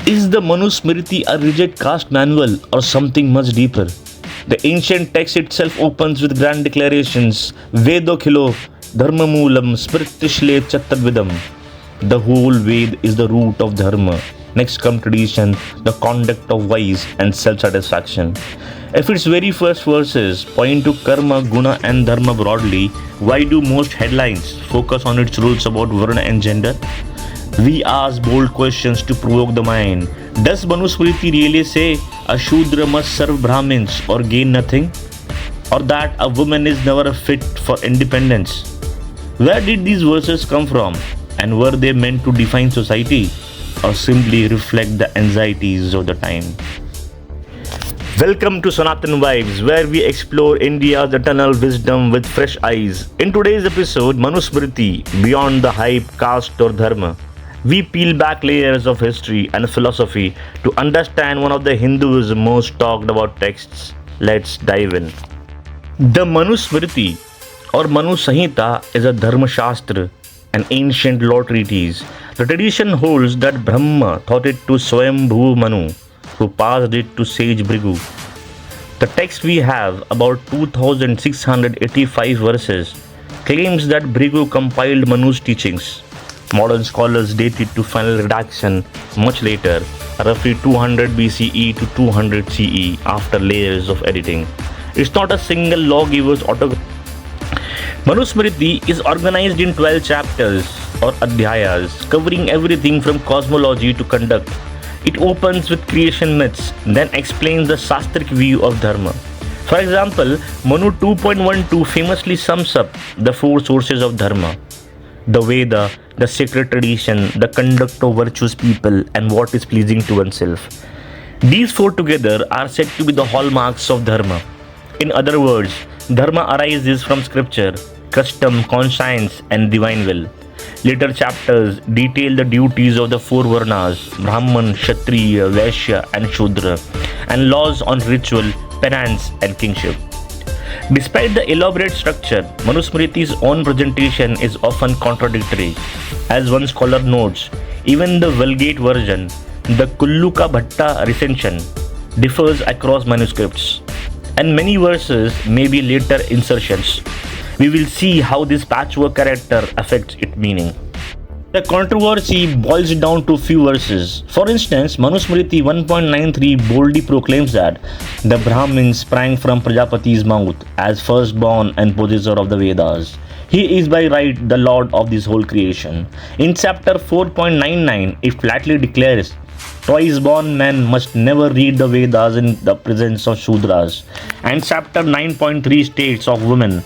Is the Manusmriti a rigid caste manual or something much deeper? The ancient text itself opens with grand declarations Vedo Khilo Dharmamulam Smritishle Chattadvidam. The whole Ved is the root of Dharma. Next come tradition, the conduct of vice and self-satisfaction. If its very first verses point to karma, guna and dharma broadly, why do most headlines focus on its rules about varna and gender? We ask bold questions to provoke the mind. Does Manusmriti really say a Shudra must serve Brahmins or gain nothing? Or that a woman is never fit for independence? Where did these verses come from? And were they meant to define society or simply reflect the anxieties of the time? Welcome to Sanatan Vibes, where we explore India's eternal wisdom with fresh eyes. In today's episode, Manusmriti, Beyond the Hype, Caste or Dharma. We peel back layers of history and philosophy to understand one of the Hinduism's most talked about texts. Let's dive in. The Manusmriti or Manu Samhita is a Dharma Shastra, an ancient law treatise. The tradition holds that Brahma taught it to Swayambhu Manu, who passed it to sage Bhrigu. The text we have, about 2685 verses, claims that Bhrigu compiled Manu's teachings. Modern scholars date it to final redaction much later, roughly 200 BCE to 200 CE, after layers of editing. It's not a single lawgiver's autograph. Manusmriti is organized in 12 chapters or adhyayas, covering everything from cosmology to conduct. It opens with creation myths, then explains the Shastric view of Dharma. For example, Manu 2.12 famously sums up the four sources of Dharma: the Veda, the sacred tradition, the conduct of virtuous people, and what is pleasing to oneself. These four together are said to be the hallmarks of Dharma. In other words, Dharma arises from scripture, custom, conscience, and divine will. Later chapters detail the duties of the four Varnas, Brahman, Kshatriya, Vaishya, and Shudra, and laws on ritual, penance, and kingship. Despite the elaborate structure, Manusmriti's own presentation is often contradictory. As one scholar notes, even the Vulgate version, the Kulluka Bhatta recension, differs across manuscripts, and many verses may be later insertions. We will see how this patchwork character affects its meaning. The controversy boils down to few verses. For instance, Manusmriti 1.93 boldly proclaims that the Brahmin sprang from Prajapati's mouth as firstborn and possessor of the Vedas. He is by right the lord of this whole creation. In chapter 4.99, it flatly declares twice born men must never read the Vedas in the presence of Shudras. And chapter 9.3 states of women: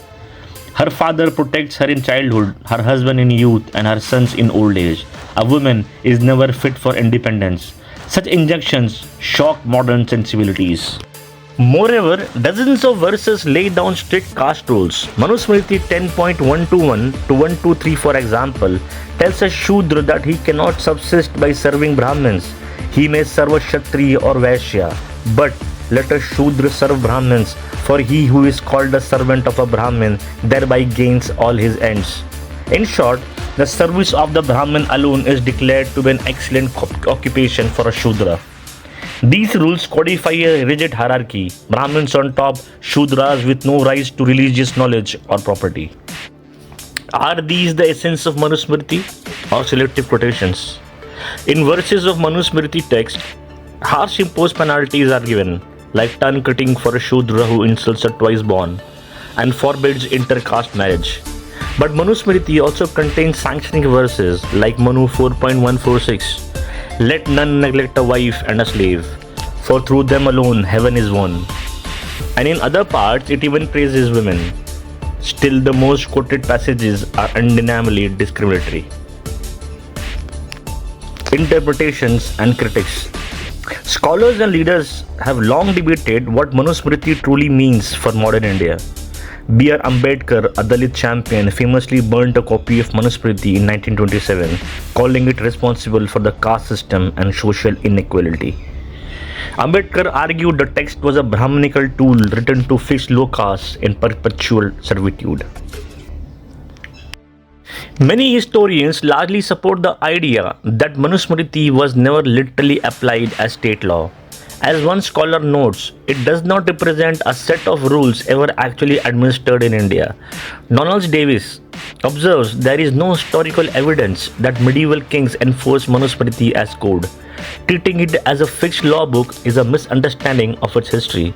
her father protects her in childhood, her husband in youth, and her sons in old age. A woman is never fit for independence. Such injunctions shock modern sensibilities. Moreover, dozens of verses lay down strict caste rules. Manusmriti 10.121 to 123, for example, tells a Shudra that he cannot subsist by serving Brahmins. He may serve a Kshatriya or Vaishya, but let a Shudra serve Brahmins, for he who is called the servant of a Brahmin thereby gains all his ends. In short, the service of the Brahmin alone is declared to be an excellent occupation for a Shudra. These rules codify a rigid hierarchy: Brahmins on top, Shudras with no rise to religious knowledge or property. Are these the essence of Manusmriti or selective quotations? In verses of Manusmriti text, harsh imposed penalties are given, like tongue cutting for a Shudra who insults a twice born, and forbids intercaste marriage. But Manusmriti also contains sanctioning verses like Manu 4.146, let none neglect a wife and a slave, for through them alone heaven is won. And in other parts it even praises women. Still, the most quoted passages are undeniably discriminatory. Interpretations and critics. Scholars and leaders have long debated what Manusmriti truly means for modern India. B.R. Ambedkar, a Dalit champion, famously burnt a copy of Manusmriti in 1927, calling it responsible for the caste system and social inequality. Ambedkar argued the text was a Brahminical tool written to fix low castes in perpetual servitude. Many historians largely support the idea that Manusmriti was never literally applied as state law. As one scholar notes, it does not represent a set of rules ever actually administered in India. Donald Davis observes there is no historical evidence that medieval kings enforced Manusmriti as code. Treating it as a fixed law book is a misunderstanding of its history.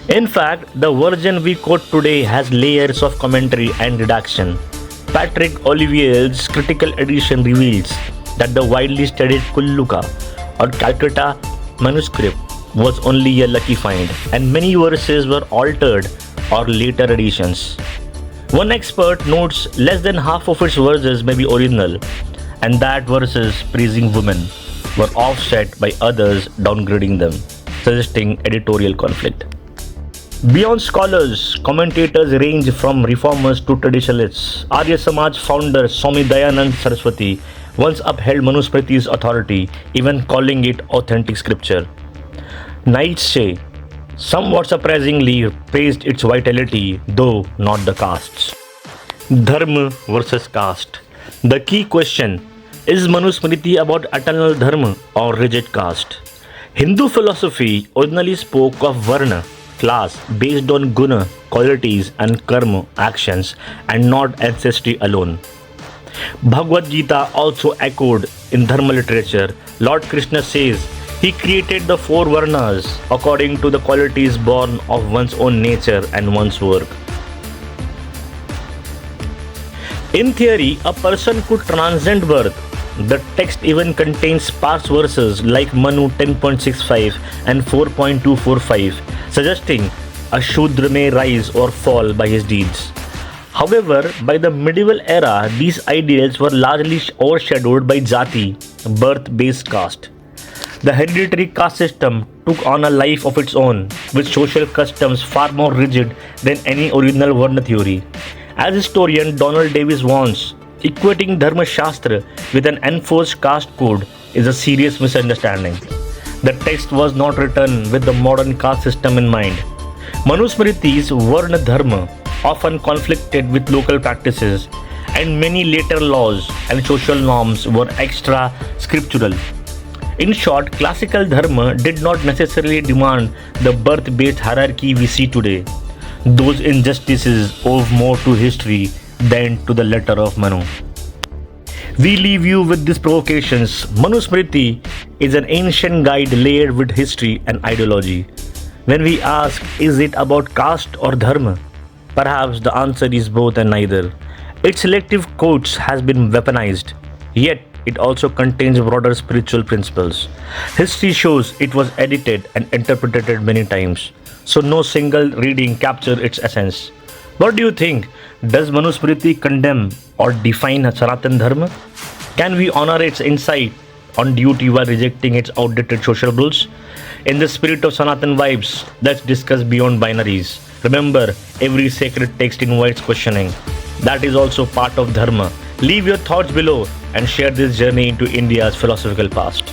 In fact, the version we quote today has layers of commentary and redaction. Patrick Olivier's critical edition reveals that the widely studied Kulluka or Calcutta manuscript was only a lucky find, and many verses were altered or later editions. One expert notes less than half of its verses may be original, and that verses praising women were offset by others downgrading them, suggesting editorial conflict. Beyond scholars, commentators range from reformers to traditionalists. Arya Samaj founder Swami Dayanand Saraswati once upheld Manusmriti's authority, even calling it authentic scripture. Nietzsche, somewhat surprisingly, praised its vitality, though not the castes. Dharma versus caste. The key question: is Manusmriti about eternal dharma or rigid caste? Hindu philosophy originally spoke of varna, class, based on guna, qualities, and karma, actions, and not ancestry alone. Bhagavad Gita also echoed in Dharma literature. Lord Krishna says he created the four varnas according to the qualities born of one's own nature and one's work. In theory, a person could transcend birth. The text even contains sparse verses like Manu 10.65 and 4.245, suggesting a Shudra may rise or fall by his deeds. However, by the medieval era, these ideals were largely overshadowed by Jati, birth-based caste. The hereditary caste system took on a life of its own, with social customs far more rigid than any original Varna theory. As historian Donald Davis warns, equating Dharma Shastra with an enforced caste code is a serious misunderstanding. The text was not written with the modern caste system in mind. Manusmriti's Varna Dharma often conflicted with local practices, and many later laws and social norms were extra scriptural. In short, classical Dharma did not necessarily demand the birth based hierarchy we see today. Those injustices owe more to history than to the letter of Manu. We leave you with these provocations. Manusmriti is an ancient guide layered with history and ideology. When we ask, is it about caste or dharma? Perhaps the answer is both and neither. Its selective quotes has been weaponized, yet it also contains broader spiritual principles. History shows it was edited and interpreted many times, so no single reading captures its essence. What do you think? Does Manusmriti condemn or define Sanatan Dharma? Can we honor its insight on duty while rejecting its outdated social rules? In the spirit of Sanatan vibes, let's discuss beyond binaries. Remember, every sacred text invites questioning. That is also part of Dharma. Leave your thoughts below and share this journey into India's philosophical past.